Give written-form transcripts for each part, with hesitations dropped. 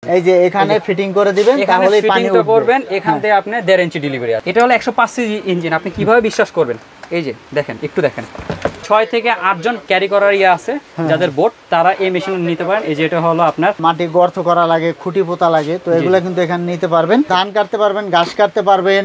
এই যে এখানে ফিটিং করে দিবেন তাহলেই পানি উঠবে করবেন এখান থেকে আপনি 1.5 ইঞ্চি ডেলিভারি আছে। এটা হলো 105 সিসি ইঞ্জিন, আপনি কিভাবে বিশ্বাস করবেন? এই যে দেখেন, একটু দেখেন, 6 থেকে 8 জন ক্যারি করার আছে যাদের বোট, তারা এই মেশিন নিতে পারেন। এই যে এটা হলো আপনার মাটি গর্ত করা লাগে, খুঁটি পোতা লাগে, তো এগুলো কিন্তু এখানে নিতে পারবেন। ধান কাটতে পারবেন, ঘাস কাটতে পারবেন,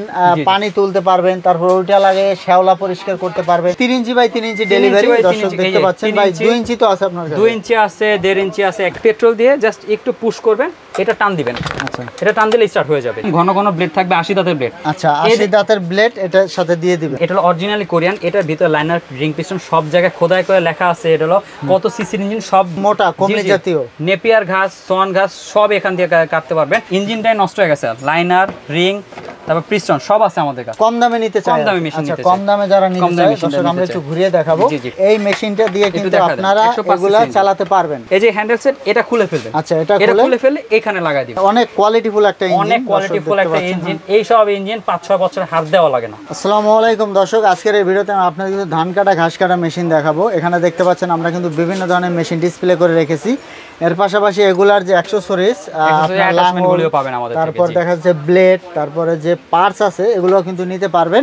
পানি তুলতে পারবেন, তারপর ওইটা লাগে শ্যাওলা পরিষ্কার করতে পারবেন। 3 ইঞ্চি বাই 3 ইঞ্চি ডেলিভারি দর্শক দেখতে পাচ্ছেন ভাই। 2 ইঞ্চি তো আছে আপনার কাছে? 2 ইঞ্চি আছে, 1.5 ইঞ্চি আছে। এক পেট্রোল দিয়ে জাস্ট একটু পুশ করবেন, এটা টান দিবেন। আচ্ছা, এটা টান দিলে স্টার্ট হয়ে যাবে। ঘন ঘন ব্লেড থাকবে, 80 দাঁতের ব্লেড। আচ্ছা, 80 দাঁতের ব্লেড এটার সাথে দিয়ে দিবেন। এটা হলো অরিজিনালি কোরিয়ান, এটার ভিতর লাইনার, রিং পিস্টন সব জায়গায় খোদাই করে লেখা আছে। এটা হলো কত সিসির ইঞ্জিন, সব মোটা কমনি জাতীয়, নেপিয়ার ঘাস, সন ঘাস সব এখান দিয়ে কাটতে পারবেন। ইঞ্জিনটাই নষ্ট হয়ে গেছে, লাইনার, রিং, তারপর পিস্টন সব আছে আমাদের কাছে। কম দামে নিতে চাই, কম দামে মেশিন নিতে চাই, কম দামে যারা নিতে চায় দর্শক আমরা একটু ঘুরিয়ে দেখাবো। এই মেশিনটা দিয়ে কিন্তু আপনারা এগুলা চালাতে পারবেন। এই যে হ্যান্ডেল সেট, এটা খুলে ফেলবেন। আচ্ছা, এটা খুলে ফেলে এখানে লাগাই দিবেন। অনেক কোয়ালিটিফুল একটা ইঞ্জিন, অনেক কোয়ালিটিফুল একটা ইঞ্জিন। এই সব ইঞ্জিন 5-6 বছর হাত দেওয়া লাগে না। আসসালামু আলাইকুম দর্শক, আজকের এই ভিডিওতে আমি আপনাদের কিন্তু ধান কাটা ঘাস কাটা মেশিন দেখাবো। এখানে দেখতে পাচ্ছেন আমরা কিন্তু বিভিন্ন ধরনের মেশিন ডিসপ্লে করে রেখেছি। এর পাশাপাশি এগুলার যে অ্যাকসেসরিজ পাবেন আমাদের, তারপর দেখা যাচ্ছে ব্লেড, তারপরে যে পার্টস আছে এগুলো কিন্তু নিতে পারবেন।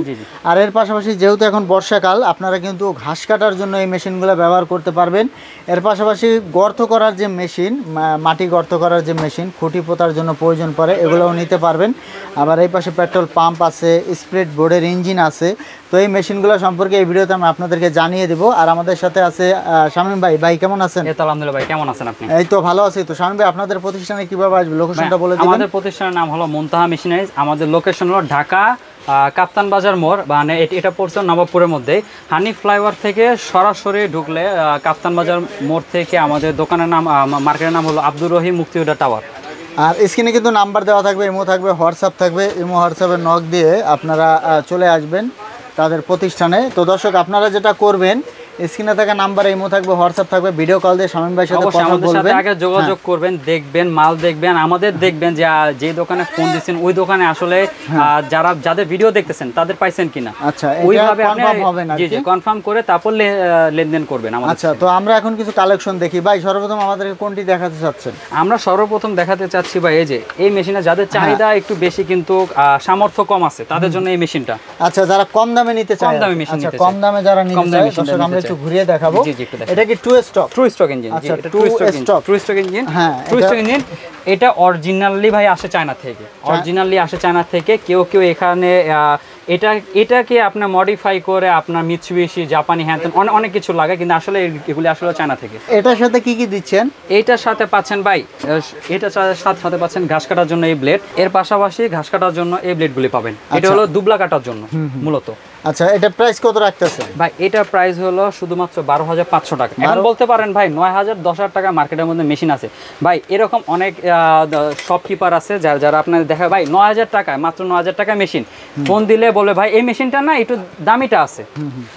আর এর পাশাপাশি যেহেতু এখন বর্ষাকাল, আপনারা কিন্তু ঘাস কাটার জন্য এই মেশিনগুলো ব্যবহার করতে পারবেন। এর পাশাপাশি গর্ত করার যে মেশিন, মাটি গর্ত করার যে মেশিন, খুঁটি পোতার জন্য প্রয়োজন পড়ে, এগুলোও নিতে পারবেন। আবার এই পাশে পেট্রোল পাম্প আছে, স্প্রেড বোর্ডের ইঞ্জিন আছে। তো এই মেশিনগুলো সম্পর্কে এই ভিডিওতে আমি আপনাদেরকে জানিয়ে দেবো। আর আমাদের সাথে আছে শামীম ভাই। ভাই কেমন আছেন? আলহামদুলিল্লাহ ভাই, কেমন আছেন আপনি? এই তো ভালো আছি। তো শামীম ভাই, আপনাদের প্রতিষ্ঠানে কিভাবে আসবে, লোকেশনটা বলে দিবেন। আমাদের প্রতিষ্ঠানের নাম হলো মুনতাহা মেশিনারিজ। আমাদের লোকেশন হলো ঢাকা কাপ্তান বাজার মোড়, মানে এটা পড়ছে নবাবপুরের মধ্যে। হানি ফ্লাইওভার থেকে সরাসরি ঢুকলে কাপ্তান বাজার মোড় থেকে আমাদের দোকানের নাম, মার্কেটের নাম হলো আব্দুর রহিম মুক্তিযোদ্ধা টাওয়ার। আর স্ক্রিনে কিন্তু নাম্বার দেওয়া থাকবে, ইমো থাকবে, হোয়াটসঅ্যাপ থাকবে। ইমো হোয়াটসঅ্যাপে নক দিয়ে আপনারা চলে আসবেন তাদের প্রতিষ্ঠানে। তো দর্শক, আপনারা যেটা করবেন, স্ক্রিনে থাকা নাম্বারে ইমো থাকবে, হোয়াটসঅ্যাপ থাকবে, ভিডিও কল দিয়ে শামীম ভাইয়ের সাথে কথা বলবেন। আগে যোগাযোগ করবেন, দেখবেন, মাল দেখবেন, আমাদের দেখবেন যে দোকানে ফোন দিচ্ছেন ওই দোকানে আসলে যাদের ভিডিও দেখতেছেন তাদের পাইছেন কিনা। আচ্ছা, ওইভাবে কনফার্ম হবে না? জি, কনফার্ম করে তারপর লেনদেন করবেন আমাদের। আচ্ছা, তো আমরা এখন কিছু কালেকশন দেখি। ভাই সর্বপ্রথম আমাদেরকে কোনটি দেখাতে চাচ্ছেন? আমরা সর্বপ্রথম দেখাতে চাচ্ছি ভাই এই যে এই মেশিনে যাদের চাহিদা একটু বেশি কিন্তু সামর্থ্য কম আছে তাদের জন্য এই মেশিনটা। আচ্ছা, যারা কম দামে নিতে চায়, কম দামে মেশিন নিতে চায়, কম দামে যারা নিতে চায় দর্শক আমরা একটু ঘুরিয়ে দেখাবো। এটা কি টু স্ট্রোক ইঞ্জিন? আচ্ছা, এটা টু স্ট্রোক ইঞ্জিন। হ্যাঁ, টু স্ট্রোক ইঞ্জিন। এটা অরিজিনালি ভাই আসে চায়না থেকে, কেউ এখানে এটাকে আপনার মডিফাই করে আপনার মিৎসুবিশি, জাপানি, হ্যাঁ অনেক কিছু লাগে, কিন্তু আসলে এগুলি আসলে চায়না থেকে। এটার সাথে কি কি দিচ্ছেন? এইটার সাথে পাচ্ছেন ভাই, এটার সাথে পাচ্ছেন ঘাস কাটার জন্য এই ব্লেড, এর পাশাপাশি ঘাস কাটার জন্য এই ব্লেডগুলি পাবেন। এটা হলো দুবলা কাটার জন্য মূলত। আচ্ছা, এটা প্রাইস কত রাখতেছে ভাই? এটা প্রাইস হলো শুধুমাত্র 12,500 টাকা। এখন বলতে পারেন ভাই 9,000 10,000 টাকা মার্কেটের মধ্যে মেশিন আছে। ভাই এরকম অনেক শপকিপার আছে যারা আপনাদের দেখায় ভাই 9,000 টাকায়, মাত্র 9,000 টাকা মেশিন, ফোন দিলে বলে ভাই এই মেশিনটা না একটু দামিটা আছে।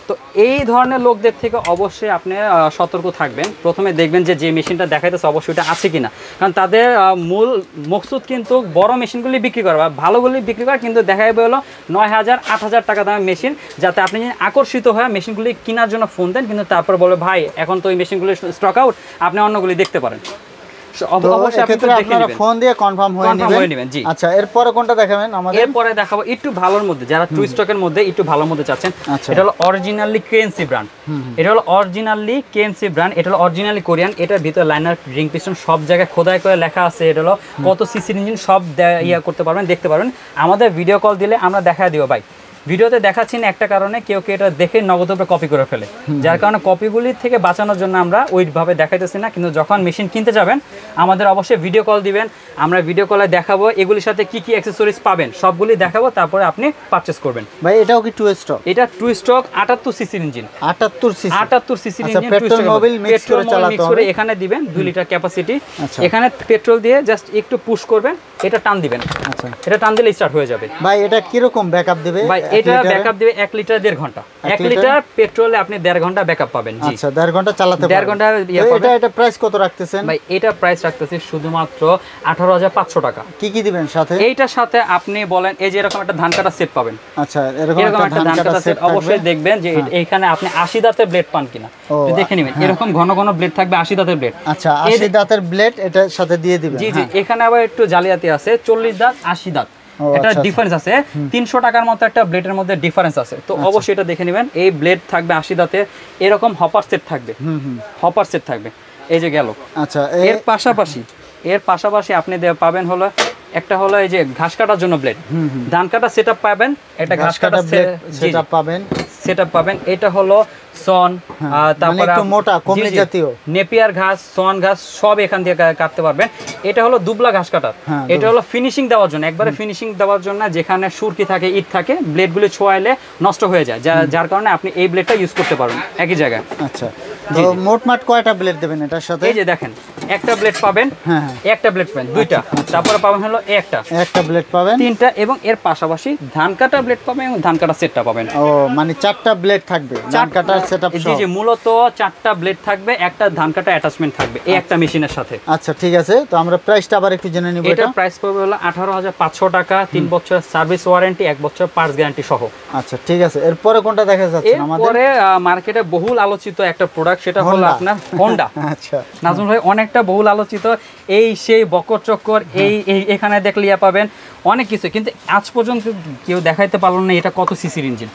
তো এই ধরনের লোকদের থেকে অবশ্যই আপনি সতর্ক থাকবেন। প্রথমে দেখবেন যে মেশিনটা দেখাইতেছে অবশ্যই এটা আছে কিনা, কারণ তাদের মূল মকসুদ কিন্তু বড় মেশিনগুলি বিক্রি করা, ভালোগুলি বিক্রি করা, কিন্তু দেখাইবে হলো 9,000 8,000 টাকা দামের মেশিন, যাতে আপনি আকর্ষিত হয়ে মেশিনগুলি কেনার জন্য ফোন দেন, কিন্তু তারপর বলে ভাই এখন তো ওই মেশিনগুলি স্টক আউট, আপনি অন্যগুলি দেখতে পারেন। ফোন দিয়ে কনফার্ম হয়ে নেবেন। আচ্ছা, এরপরে কোনটা দেখাবেন আমাদের? এরপরে দেখাবো একটু ভালোর মধ্যে, যারা টু স্টকের মধ্যে একটু ভালোর মধ্যে চাচ্ছেন। এটা হলো অরিজিনালি কেএনসি ব্র্যান্ড। এটা হলো অরিজিনালি কোরিয়ান। এটার ভিতরে লাইনার, রিং পিস্টন সব জায়গায় খোদাই করে লেখা আছে। এটা হলো কত সিসির ইঞ্জিন সব করতে পারবেন, দেখতে পারবেন। আমাদের ভিডিও কল দিলে আমরা দেখা দিব ভাই। ভিডিওতে দেখাচ্ছি না একটা কারণে, কেউ এটা দেখে নগদ উপরে কপি করে ফেলে, যার কারণে কপিগুলি থেকে বাঁচানোর জন্য আমরা ওইভাবে দেখাইতেছি না। কিন্তু যখন মেশিন কিনতে যাবেন আমাদের অবশ্যই ভিডিও কল দিবেন, আমরা ভিডিও কলে দেখাবো এগুলির সাথে কি কি অ্যাক্সেসরিজ পাবেন সবগুলি দেখাবো, তারপরে আপনি পারচেজ করবেন। ভাই এটাও কি টু স্ট্রোক? এটা টু স্ট্রোক 78 সিসির ইঞ্জিন। 78 সিসির ইঞ্জিন, পেট্রোল মোবিল মিক্স করে চালাতে হবে। এখানে দিবেন 2 লিটার ক্যাপাসিটি। এখানে পেট্রোল দিয়ে জাস্ট একটু পুশ করবেন, এটা টান দিবেন। আচ্ছা, এটা টান দিলে স্টার্ট হয়ে যাবে। ভাই এটা কি রকম ব্যাকআপ দিবে? ভাই এটা ব্যাকআপ দিবে 1 লিটার 1.5 ঘন্টা। 1 লিটার পেট্রোলে আপনি 1.5 ঘন্টা ব্যাকআপ পাবেন। জি আচ্ছা, 1.5 ঘন্টা চালাতে পারবেন। 1.5 ঘন্টা এটা প্রাইস কত রাখতেছেন? ভাই এটা প্রাইস রাখতেছি শুধুমাত্র 18,500 টাকা। কি কি দিবেন সাথে? এইটার সাথে আপনি বলেন এই যে এরকম একটা ধান কাটা সেট পাবেন। আচ্ছা, এরকম একটা ধান কাটা সেট অবশ্যই দেখবেন যে এইখানে আপনি 80 দাঁতের ব্লেড পান কিনা একটু দেখে নেবেন। এরকম ঘন ঘন ব্লেড থাকবে 80 দাঁতের ব্লেড। আচ্ছা, 80 দাঁতের ব্লেড এটার সাথে দিয়ে দিবেন। জি জি, এখানে আবার একটু জালিয়াতি আছে, 40 দাঁত 80 দাঁত, এটা ডিফারেন্স আছে। 300 টাকার মতো একটা ব্লেডের মধ্যে ডিফারেন্স আছে, তো অবশ্যই এটা দেখে নেবেন। এই ব্লেড থাকবে 80 দাঁতে, এরকম হপার সেট থাকবে। হপার সেট থাকবে, এই যে গেল। আচ্ছা, এর পাশাপাশি আপনি পাবেন হলো একটা হলো এই যে ঘাস কাটার জন্য ব্লেড, ধান কাটা সেটআপ পাবেন, একটা ঘাস কাটা সেটআপ পাবেন। এটা হলো সন, তারপরে একটু মোটা কমলি জাতীয় নেপিয়ার ঘাস, সন ঘাস সব এখান দিয়ে কাটতে পারবেন। এটা হলো দুবলা ঘাস কাটার। এটা হলো ফিনিশিং দেওয়ার জন্য, একবারে ফিনিশিং দেওয়ার জন্য, যেখানে সুরকি থাকে, ইট থাকে, ব্লেডগুলো ছোঁয়াইলে নষ্ট হয়ে যায়, যার কারণে আপনি এই ব্লেডটা ইউজ করতে পারবেন একই জায়গায়। আচ্ছা, তো মোটমাট কয়টা ব্লেড দেবেন এটার সাথে? এই যে দেখেন, একটা ব্লেড পাবেন, একটা ব্লেড পাবেন, দুইটা, তারপরে পাবেন হলো একটা ব্লেড পাবেন, তিনটা, এবং এর পাশাপাশি ধান কাটা ব্লেড পাবেন এবং ধান কাটা সেটটা পাবেন। ও মানে 4টা ব্লেড থাকবে ধান কাটার সেটআপ সহ? জি জি, মূলত 4টা ব্লেড থাকবে, একটা ধান কাটা অ্যাটাচমেন্ট থাকবে এই একটা মেশিনের সাথে। আচ্ছা, ঠিক আছে, তো আমরা প্রাইসটা আবার একটু জেনে নিব। এটা প্রাইস পড়বে হলো 18,500 টাকা, 3 বছর সার্ভিস ওয়ারেন্টি, 1 বছর পার্টস গ্যারান্টি সহ। আচ্ছা, ঠিক আছে, এরপরে কোনটা দেখা যাচ্ছে আমাদের? এরপরে মার্কেটে বহুল আলোচিত একটা প্রোডাক্ট, সেটা হলো আপনার হোন্ডা। আচ্ছা, নাজমুল ভাই, অনেকটা বহুল আলোচিত, এই সেই বকর চক্কর, এই এখানে দেখলে পাবেন অনেক কিছু, কিন্তু আজ পর্যন্ত কেউ দেখাইতে পারলো না এটা কত সিসির ইঞ্জিন।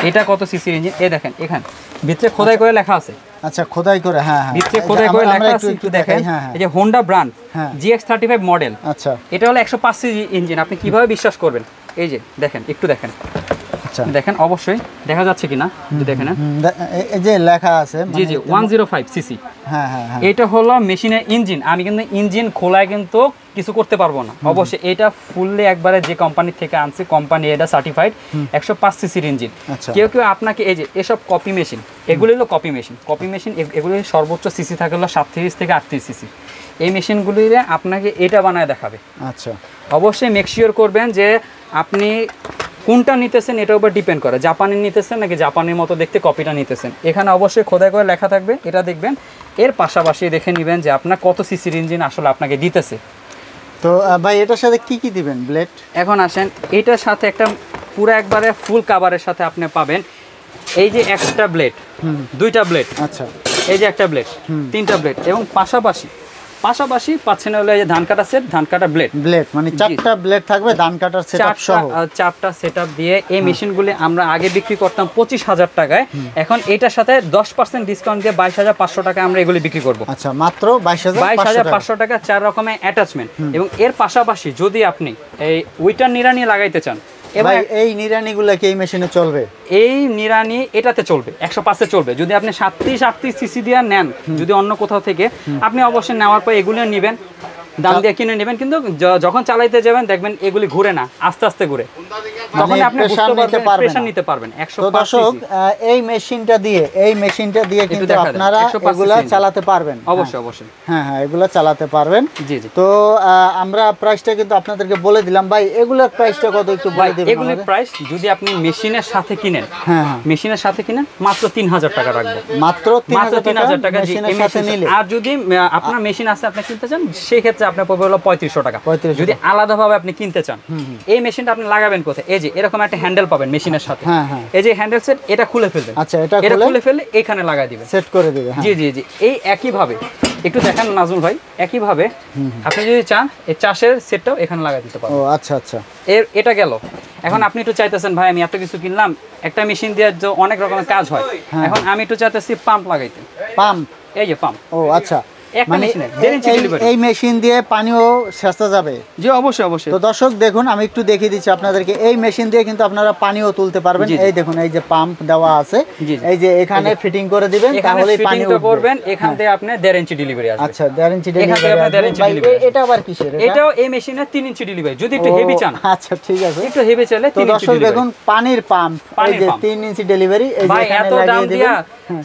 এটা কত সিসির ইঞ্জিন, এই দেখেন এখানে ভিতরে খোদাই করে লেখা আছে। আচ্ছা, খোদাই করে, ভিতরে খোদাই করে লেখা আছে, একটু দেখেন। এই যে হোন্ডা ব্র্যান্ড GX35 মডেল। আচ্ছা, এটা হলো 105 সিসি ইঞ্জিন। আপনি কিভাবে বিশ্বাস করবেন? এই যে দেখেন, একটু দেখেন, দেখেন অবশ্যই দেখা যাচ্ছে কিনা, দেখেন এই যে লেখা আছে। জি জি, 105 সিসি। এটা হলো মেশিনের ইঞ্জিন। আমি কিন্তু ইঞ্জিন খোলায় কিন্তু কিছু করতে পারবো না, অবশ্যই এটা ফুললি একবারে যে কোম্পানি থেকে আনছে, কোম্পানি এটা সার্টিফাইড 105 সিসির ইঞ্জিন। কেউ আপনাকে এই যে এসব কপি মেশিন, এগুলো হলো কপি মেশিন, এগুলো সর্বোচ্চ সিসি থাকে হলো 37 থেকে 38 সিসি। এই মেশিনগুলিরে আপনাকে এটা বানায় দেখাবে। আচ্ছা, অবশ্যই মেক শিওর করবেন যে আপনি কোনটা নিতেছেন, এটার উপর ডিপেন্ড করে, জাপানি নিতেছেন নাকি জাপানের মতো দেখতে কপিটা নিতেছেন। এখানে অবশ্যই খোদাই করে লেখা থাকবে, এটা দেখবেন। এর পাশাপাশি দেখে নেবেন যে আপনার কত সিসির ইঞ্জিন আসলে আপনাকে দিতেছে। তো ভাই এটার সাথে কি কি দিবেন ব্লেড? এখন আসেন, এটার সাথে একটা পুরো একবারে ফুল কাভারের সাথে আপনি পাবেন এই যে একটা ব্লেড, দুইটা ব্লেড, আচ্ছা, এই যে একটা ব্লেড, তিনটা ব্লেড, এবং পাশাপাশি পাচ্ছেন হলো এই যে ধান কাটা সেট, ধান কাটা ব্লেড মানে 4টা ব্লেড থাকবে ধান কাটার সেটআপ সহ। 4টা সেটআপ দিয়ে এই মেশিনগুলি আমরা আগে বিক্রি করতাম 25,000 টাকায়, এখন এটার সাথে 10% ডিসকাউন্ট দিয়ে 22,500 টাকায় আমরা এগুলি বিক্রি করব। আচ্ছা, মাত্র 22,500 টাকা, 4 রকমের অ্যাটাচমেন্ট। এবং এর পাশাপাশি যদি আপনি এই উইটার নিড়ানি লাগাইতে চান, ভাই এই নিড়ানিগুলো কি এই মেশিনে চলবে? এই নিড়ানি এটাতে চলবে, 105 চলবে। যদি আপনি 37-38 সিসি দিয়ে নেন, যদি অন্য কোথাও থেকে, আপনি অবশ্যই নেওয়ার পর এগুলো নেবেন, দাম দিয়ে কিনে নেবেন, কিন্তু যখন চালাইতে যাবেন দেখবেন এগুলি ঘুরে না, আস্তে আস্তে ঘুরে, তখন আপনি প্রেসার নিতে পারবেন। 105 সিসি এই মেশিনটা দিয়ে কিন্তু আপনারা এগুলা চালাতে পারবেন। অবশ্যই হ্যাঁ, এগুলা চালাতে পারবেন। জি জি, তো আমরা প্রাইসটা কিন্তু আপনাদেরকে বলে দিলাম। ভাই এগুলোর প্রাইসটা কত একটু বলে দিবেন? এগুলোর প্রাইস যদি আপনি মেশিনের সাথে কিনেন, মেশিনের সাথে কিনেন, মাত্র 3,000 টাকা রাখবো, মাত্র 3,000 টাকা মেশিনের সাথে নিলে। আর যদি আপনার মেশিন আছে আপনি কিনতে চান, সেই ক্ষেত্রে আপনার পড়বে হলো 3500 টাকা। যদি আলাদাভাবে আপনি কিনতে চান, এই মেশিনটা আপনি লাগাবেন কোথায়? এই যে এরকম একটা হ্যান্ডেল পাবেন মেশিনের সাথে, এই যে হ্যান্ডেল সেট, এটা খুলে ফেলবেন। আচ্ছা, এটা খুলে ফেলে এখানে লাগাই দিবেন, সেট করে দিবেন। জি জি জি, এই একই ভাবে একটু দেখেন নাজমুল ভাই, একই ভাবে আপনি যদি চান এই চাষের সেটটাও এখানে লাগাই দিতে পারেন। ও আচ্ছা আচ্ছা, এটা গেল। এখন আপনি একটু চাইতেছেন ভাই আমি এত কিছু কিনলাম, একটা মেশিন দিয়ে অনেক রকমের কাজ হয়, এখন আমি একটু চাইতেছি পাম্প লাগাইতে। পাম্প, এই যে পাম্প। ও আচ্ছা, মানে এই মেশিন দিয়ে পানিও সেচা যাবে? জি অবশ্যই। তো দর্শক দেখুন, আমি একটু দেখিয়ে দিচ্ছি আপনাদেরকে, এই মেশিন দিয়ে কিন্তু আপনারা পানিও তুলতে পারবেন। এই দেখুন, এই যে পাম্প দেওয়া আছে, এই যে এখানে ফিটিং করে দিবেন, তাহলে পানি করবেন। এখান থেকে আপনি 1.5 ইঞ্চি ডেলিভারি আসবে। আচ্ছা, 1.5 ইঞ্চি ডেলিভারি। এটা আবার কিসের? এটাও এই মেশিনে 3 ইঞ্চি ডেলিভারি, যদি একটু হেভি চান। আচ্ছা ঠিক আছে, একটু হেভি চাইলে 3 ইঞ্চি। তো দর্শক দেখুন, পানির পাম্প, এই যে 3 ইঞ্চি ডেলিভারি, এই যে এখানে লাগিয়ে দিবেন।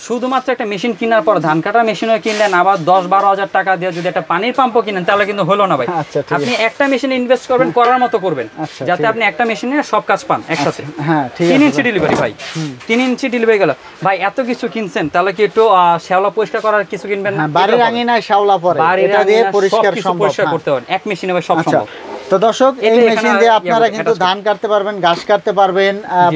শুধুমাত্র একটা মেশিন কেনার পর, ধান কাটা মেশিনও কিনলেন, আবার 10-12 12,000 টাকা দিয়ে যদি একটা পানির পাম্পও কিনেন তাহলে কিন্তু হলো না ভাই। আচ্ছা, ঠিক আপনি একটা মেশিনে ইনভেস্ট করবেন, করার মতো করবেন, আচ্ছা, যাতে আপনি একটা মেশিনে সব কাজ পান একসাথে। হ্যাঁ ঠিক 3 আছে ইঞ্চি ডেলিভারি ভাই, 3 ইঞ্চি ডেলিভারি গেল ভাই। এত কিছু কিনছেন তাহলে কি একটু শ্যাওলা পরিষ্কার করার কিছু কিনবেন না? বাড়ির আঙিনায় শ্যাওলা পড়ে, এটা দিয়ে পরিষ্কার সম্ভব, পরিষ্কার করতে পারেন এক মেশিনে ভাই, সব সম্ভব। তো দর্শক এই মেশিন দিয়ে আপনারা কিন্তু ধান কাটতে পারবেন, ঘাস কাটতে পারবেন,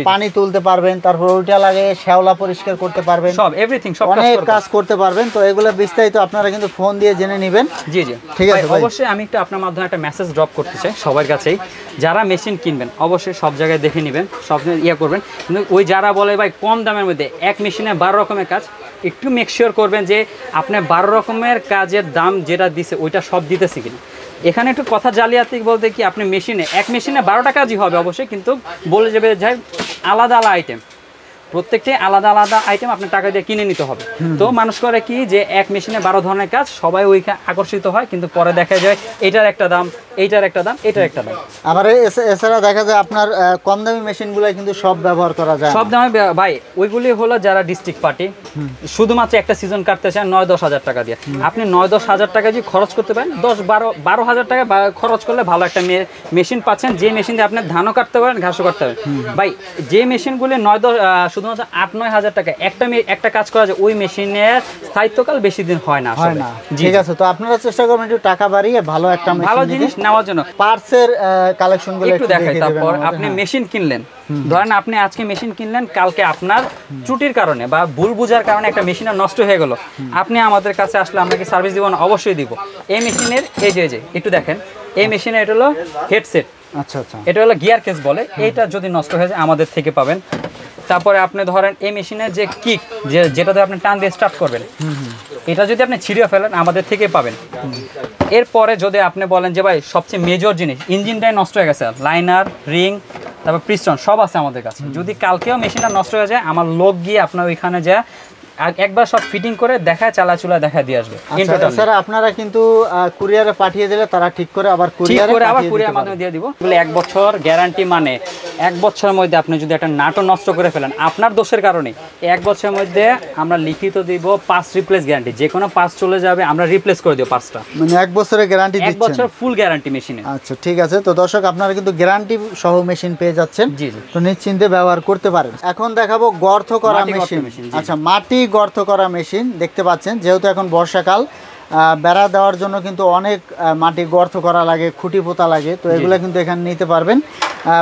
পানি তুলতে পারবেন, তারপর উল্টা লাগে শ্যাওলা পরিষ্কার করতে পারবেন, সব এভরিথিং সব অনেক কাজ করতে পারবেন। তো এগুলো বিস্তারিত আপনারা কিন্তু ফোন দিয়ে জেনে নেবেন। জি জি ঠিক আছে ভাই। অবশ্যই আমি একটু আপনার মাধ্যমে একটা মেসেজ ড্রপ করতে চাই সবার কাছেই, যারা মেশিন কিনবেন অবশ্যই সব জায়গায় দেখে নেবেন, সব ইয়ে করবেন। কিন্তু ওই যারা বলে ভাই কম দামের মধ্যে এক মেশিনে 12 রকমের কাজ, একটু মেক শিওর করবেন যে আপনি 12 রকমের কাজের দাম যেটা দিছে ওইটা সব দিতেছে কিনা। এখানে একটু কথা জালিয়াতি বলতে কি, আপনি মেশিনে এক মেশিনে 12টা কাজই হবে অবশ্যই, কিন্তু বলে যাবে যাই আলাদা আলাদা আইটেম, প্রত্যেকটাই আলাদা আলাদা আইটেম আপনার টাকা দিয়ে কিনে নিতে হবে। তো মানুষ করে কি যে এক মেশিনে 12 ধরনের কাজ, সবাই ওইখানে আকর্ষিত হয়, কিন্তু পরে দেখা যায় এটার একটা দাম, এইটার একটা দাম, এটার একটা দাম। আবার এছাড়া দেখা যায় আপনার কম দামি মেশিনগুলো কিন্তু সব ব্যবহার করা যায় সব দামে ভাই। ওইগুলি হলো যারা ডিস্ট্রিক্ট পার্টি শুধুমাত্র একটা সিজন কাটতে চান 9-10 হাজার টাকা দিয়ে, আপনি 9-10 হাজার টাকা যদি খরচ করতে পারেন, 10-12 হাজার টাকা খরচ করলে ভালো একটা মেশিন পাচ্ছেন, যে মেশিন দিয়ে আপনি ধানও কাটতে পারেন, ঘাসও কাটতে পারেন ভাই। যে মেশিনগুলি 9-10 শুধুমাত্র 8-9 হাজার টাকা একটা কাজ করা যায়, ওই মেশিনের স্থায়িত্বকাল বেশি দিন হয় না। ঠিক আছে, তো আপনারা চেষ্টা করবেন একটু টাকা বাড়িয়ে ভালো একটা ভালো জিনিস নেওয়ার জন্য। পার্টসের কালেকশনগুলো একটু দেখাই। তারপর আপনি মেশিন কিনলেন, ধরেন আপনি আজকে মেশিন কিনলেন, কালকে আপনার ত্রুটির কারণে বা ভুল বুঝার কারণে একটা মেশিন নষ্ট হয়ে গেল, আপনি আমাদের কাছে আসলে আমরা কি সার্ভিস দিব না? অবশ্যই দিব। এই মেশিনের এই যে একটু দেখেন, এই মেশিনে এটা হলো হেডসেট, আচ্ছা আচ্ছা, এটা হলো গিয়ার কেস বলে, এইটা যদি নষ্ট হয়ে যায় আমাদের থেকে পাবেন। তারপরে আপনি ধরেন এই মেশিনের যে কিক, যেটাতে আপনি টান দিয়ে স্টার্ট করবেন, এটা যদি আপনি ছিঁড়ে ফেলেন আমাদের থেকে পাবেন। এরপরে যদি আপনি বলেন যে ভাই সবচেয়ে মেজর জিনিস, ইঞ্জিনটাই নষ্ট হয়ে গেছে, লাইনার, রিং, তারপর পিস্টন সব আছে আমাদের কাছে। যদি কালকেও মেশিনটা নষ্ট হয়ে যায়, আমার লোক গিয়ে আপনার ওইখানে যা একবার সব ফিটিং করে দেখায়, চালাচুলা দেখা দিয়ে আসবে। স্যার আপনারা কিন্তু কুরিয়ারে পাঠিয়ে দিলে তারা ঠিক করে আবার কুরিয়ার মাধ্যমে দিয়ে দিব। 1 বছর গ্যারান্টি, মানে 1 বছরের মধ্যে আপনি যদি একটা নাটও নষ্ট করে ফেলেন আপনার দোষের কারণে, 1 বছরের মধ্যে আমরা লিখিত দিব পার্টস রিপ্লেস গ্যারান্টি। যে কোনো পার্টস চলে যাবে আমরা রিপ্লেস করে দিব পার্টসটা, মানে 1 বছরের গ্যারান্টি দিচ্ছেন। 1 বছর ফুল গ্যারান্টি মেশিনে। আচ্ছা ঠিক আছে, তো দর্শক আপনারা কিন্তু গ্যারান্টি সহ মেশিন পেয়ে যাচ্ছেন। জি জি, তো নিশ্চিন্তে ব্যবহার করতে পারেন। এখন দেখাবো গর্ত করা মেশিন। আচ্ছা, মাটি গর্ত করা মেশিন দেখতে পাচ্ছেন, যেহেতু এখন বর্ষাকাল, বেড়া দেওয়ার জন্য কিন্তু অনেক মাটি গর্ত করা লাগে, খুঁটি পোতা লাগে, তো এগুলো কিন্তু এখানে নিতে পারবেন।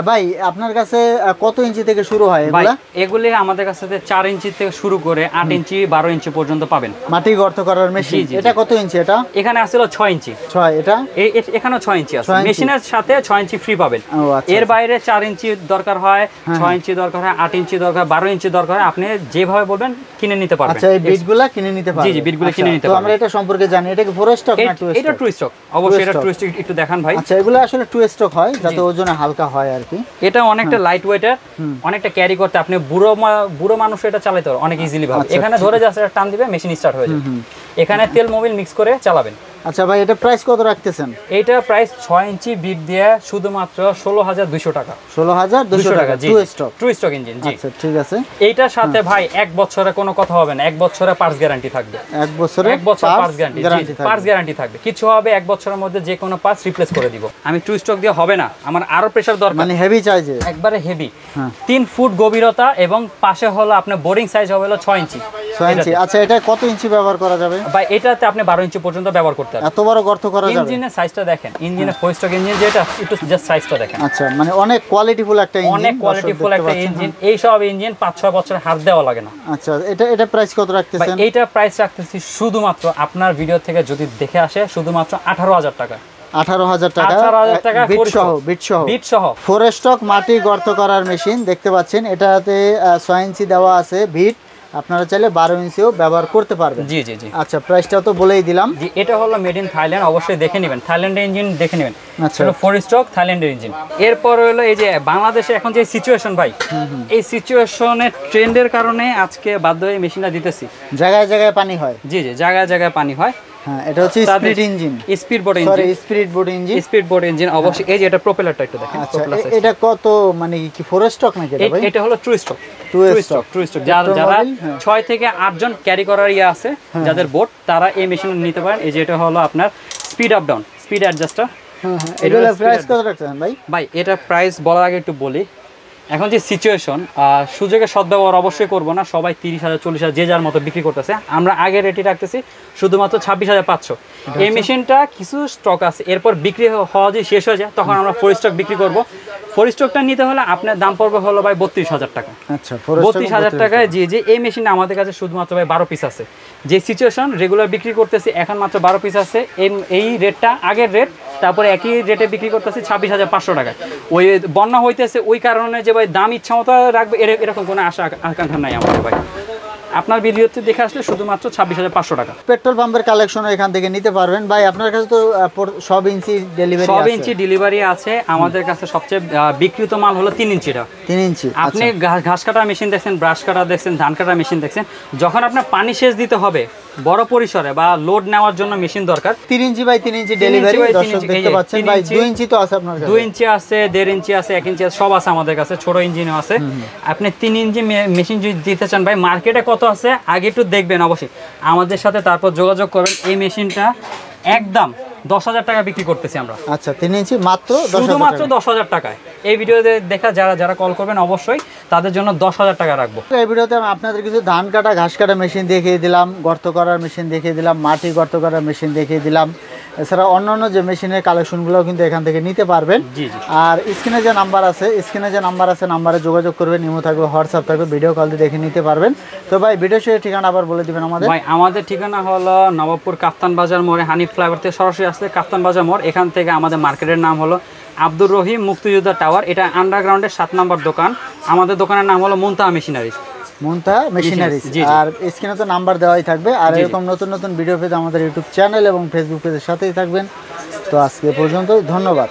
ভাই আপনার কাছে কত ইঞ্চি থেকে শুরু হয় এগুলা? এগুলি আমাদের কাছে 4 ইঞ্চি থেকে শুরু করে 8 ইঞ্চি 12 ইঞ্চি পর্যন্ত পাবেন মাটি গর্ত করার মেশিন। এটা কত ইঞ্চি? এটা এখানে আসলে 6 ইঞ্চি। 6, এটা এখানেও 6 ইঞ্চি আছে, মেশিনের সাথে 6 ইঞ্চি ফ্রি পাবেন। এর বাইরে 4 ইঞ্চি দরকার হয়, 6 ইঞ্চি দরকার হয়, 8 ইঞ্চি দরকার, 12 ইঞ্চি দরকার হয়, আপনি যেভাবে বলবেন কিনে নিতে পারবেন। আচ্ছা, এই বিটগুলা কিনে নিতে পারবেন? জি জি, বিটগুলো কিনে নিতে পারবেন। তো আমরা এটা সম্পর্কে জানি, এটা কি 4 স্টক না 2 স্টক? এটা 2 স্টক, অবশ্যই এটা 2 স্টক। একটু দেখান ভাই। আচ্ছা, এগুলো আসলে 2 স্টক হয় যাতে ওজনে হালকা হয় আর কি। এটা অনেকটা লাইট ওয়েটার, অনেকটা ক্যারি করতে, আপনি বুড়ো মানুষ এটা চালাতে পারবেন অনেক ইজিলি ভাবে। এখানে ধরে যাচ্ছে টান দিবে, মেশিন স্টার্ট হয়ে যাবে। এখানে তেল মোবিল মিক্স করে চালাবেন। আচ্ছা ভাই, এটা প্রাইস কত রাখতেছেন? এইটা প্রাইস 6 ইঞ্চি বিট দিয়ে শুধুমাত্র 16,200 টাকা। 16,200 টাকা, 2 স্টক ইঞ্জিন। জি আচ্ছা ঠিক আছে। এইটার সাথে ভাই 1 বছরে কোনো কথা হবে না, 1 বছরে পার্টস গ্যারান্টি থাকবে। 1 বছর পার্টস গ্যারান্টি থাকবে। কিছু হবে 1 বছরের মধ্যে যে কোনো পার্টস রিপ্লেস করে দিব আমি। 2 স্টক দিয়ে হবে না, আমার আরো প্রেসার দরকার, মানে হেভি চাইছে, একবারে হেভি। 3 ফুট গভীরতা এবং পাশে হলো আপনার বোরিং সাইজ হবে 6 ইঞ্চি। 6 ইঞ্চি। আচ্ছা, এটা কত ইঞ্চি ব্যবহার করা যাবে? ভাই এটাতে আপনি 12 ইঞ্চি পর্যন্ত ব্যবহার করতে পারবেন। এত বড় গর্ত করা যাবে? ইঞ্জিনের সাইজটা দেখেন, ইঞ্জিনের 4 স্ট্রোক ইঞ্জিন যেটা, একটু জাস্ট সাইজটা দেখেন। আচ্ছা, মানে অনেক কোয়ালিটিফুল একটা ইঞ্জিন, অনেক কোয়ালিটিফুল একটা ইঞ্জিন। এই সব ইঞ্জিন 5-6 বছর হাত দেওয়া লাগে না। আচ্ছা, এটা প্রাইস কত রাখতেছেন? ভাই এইটা প্রাইস রাখতেছি শুধুমাত্র আপনার ভিডিও থেকে যদি দেখে আসে শুধুমাত্র 18,000 টাকা। 18,000 টাকা, 18,000 টাকা বিট সহ 4 স্টক মাটি গর্ত করার মেশিন দেখতে পাচ্ছেন। এটাতে 6 ইঞ্চি দেওয়া আছে বিট, আপনারা চাইলে 12 ইঞ্চিও ব্যবহার করতে পারবেন। জি জি জি। আচ্ছা, প্রাইসটা তো বলেই দিলাম। জি, এটা হলো মেড ইন থাইল্যান্ড, অবশ্যই দেখে নেবেন, থাইল্যান্ডের ইঞ্জিন দেখে নেবেন। আচ্ছা, এটা 4 স্ট্রোক থাইল্যান্ডের ইঞ্জিন। এরপর হলো এই যে বাংলাদেশে এখন যে সিচুয়েশন ভাই, এই সিচুয়েশনের ট্রেন্ডের কারণে আজকে বাধ্য হয়ে মেশিনটা দিতেছি। জায়গায় জায়গায় পানি হয়। জি জি, জায়গায় জায়গায় পানি হয়। হ্যাঁ এটা হচ্ছে speed engine, speed board sorry engine, speed board engine, speed board engine অবশ্যই। এই যে এটা প্রপেলারটা একটু দেখেন, আচ্ছা এটা কত মানে কি 4 স্টক নাকি এটা ভাই? এটা হলো true stock, to stock. True stock. যারা 6 থেকে 8 জন ক্যারি করার ইয়ে আছে যাদের বোট, তারা এই মেশিন নিতে পারেন। এই যে এটা হলো আপনার speed up down, speed adjuster. হ্যাঁ এটার প্রাইস কত রাখছেন ভাই? ভাই এটা প্রাইস বলার আগে একটু বলি, এখন যে সিচুয়েশন, সুযোগের সদ্ব্যবহার অবশ্যই করব না, সবাই 30,000 40,000 যে যার মতো বিক্রি করতেছে। আমরা আগে রেটে রাখতেছি শুধুমাত্র 26,500। এই মেশিনটা কিছু স্টক আছে, এরপর বিক্রি হওয়া যে শেষ হয়ে যায় তখন আমরা ফোর স্টক বিক্রি করব। ফোর স্টকটা নিতে হলে আপনার দাম পড়বে হলো ভাই 32,000 টাকা। আচ্ছা 32,000 টাকায় যে এই মেশিনটা আমাদের কাছে শুধুমাত্র ভাই 12 পিস আছে। যে সিচুয়েশন রেগুলার বিক্রি করতেছি, এখন মাত্র 12 পিস আছে। এই রেটটা আগের রেট, তারপরে একই রেটে বিক্রি করতেছি 26,500 টাকায়। ওই বন্যা হইতেছে ওই কারণে যে ভাই দাম ইচ্ছা মতো রাখবে এরকম কোনো আশা আকাঙ্ক্ষা নাই আমাদের ভাই। আপনার ভিডিওতে দেখে আসলে শুধুমাত্র 26,500 টাকা। পেট্রোল পাম্পের কালেকশন এখান থেকে নিতে পারবেন ভাই। আপনার কাছে তো সব ইঞ্চি ডেলিভারি আছে? সব ইঞ্চি ডেলিভারি আছে আমাদের কাছে। সবচেয়ে বিক্রিত মাল হলো 3 ইঞ্চিটা। 3 ইঞ্চি। আপনি ঘাস কাটা মেশিন দেখছেন, ব্রাশ কাটা দেখছেন, ধান কাটা মেশিন দেখছেন, যখন আপনার পানি সেচ দিতে হবে বড় পরিসরে বা লোড নেওয়ার জন্য মেশিন দরকার, 3 ইঞ্চি বাই 3 ইঞ্চি ডেলিভারি দর্শক দেখতে পাচ্ছেন ভাই। 2 ইঞ্চি তো আছে আপনার কাছে? 2 ইঞ্চি আছে, 1.5 ইঞ্চি আছে, 1 ইঞ্চি আছে, সব আছে আমাদের কাছে। ছোট ইঞ্জিনও আছে। আপনি 3 ইঞ্চি মেশিন যদি দিতে চান ভাই, মার্কেটে কত আছে আগে একটু দেখবেন অবশ্যই, আমাদের সাথে তারপর যোগাযোগ করবেন। এই মেশিনটা একদম 10,000 টাকা বিক্রি করতেছি আমরা। আচ্ছা 3 ইঞ্চি মাত্র শুধুমাত্র 10,000 টাকায়। এই ভিডিওতে দেখা যারা কল করবেন অবশ্যই তাদের জন্য 10,000 টাকা রাখবো। এই ভিডিওতে আমি আপনাদের কিছু ধান কাটা ঘাস কাটা মেশিন দেখিয়ে দিলাম, গর্ত করার মেশিন দেখিয়ে দিলাম, মাটি গর্ত করার মেশিন দেখিয়ে দিলাম। এছাড়া অন্যান্য যে মেশিনের কালেকশনগুলো কিন্তু এখান থেকে নিতে পারবেন। আর স্ক্রিনে যে নাম্বার আছে নাম্বারে যোগাযোগ করবেন। ইমো থাকবে, হোয়াটসঅ্যাপ থাকবে, ভিডিও কল দিয়ে দেখে নিতে পারবেন। তো ভাই ভিডিও শেষে ঠিকানা আবার বলে দিবেন আমাদের। ভাই আমাদের ঠিকানা হলো নবাবপুর কাপ্তান বাজার মোড়ে, হানিফ ফ্লাইওভার থেকে সরাসরি আসলে কাপ্তান বাজার মোড়। এখান থেকে আমাদের মার্কেটের নাম হলো আব্দুর রহিম মুক্তিযোদ্ধা টাওয়ার। এটা আন্ডারগ্রাউন্ডের 7 নম্বর দোকান। আমাদের দোকানের নাম হলো মুনতাহা মেশিনারিজ। আর স্ক্রিনে তো নাম্বার দেওয়াই থাকবে। আর এরকম নতুন নতুন ভিডিও পেতে আমাদের ইউটিউব চ্যানেল এবং ফেসবুক পেজের সাথেই থাকবেন। তো আজকে পর্যন্ত, ধন্যবাদ।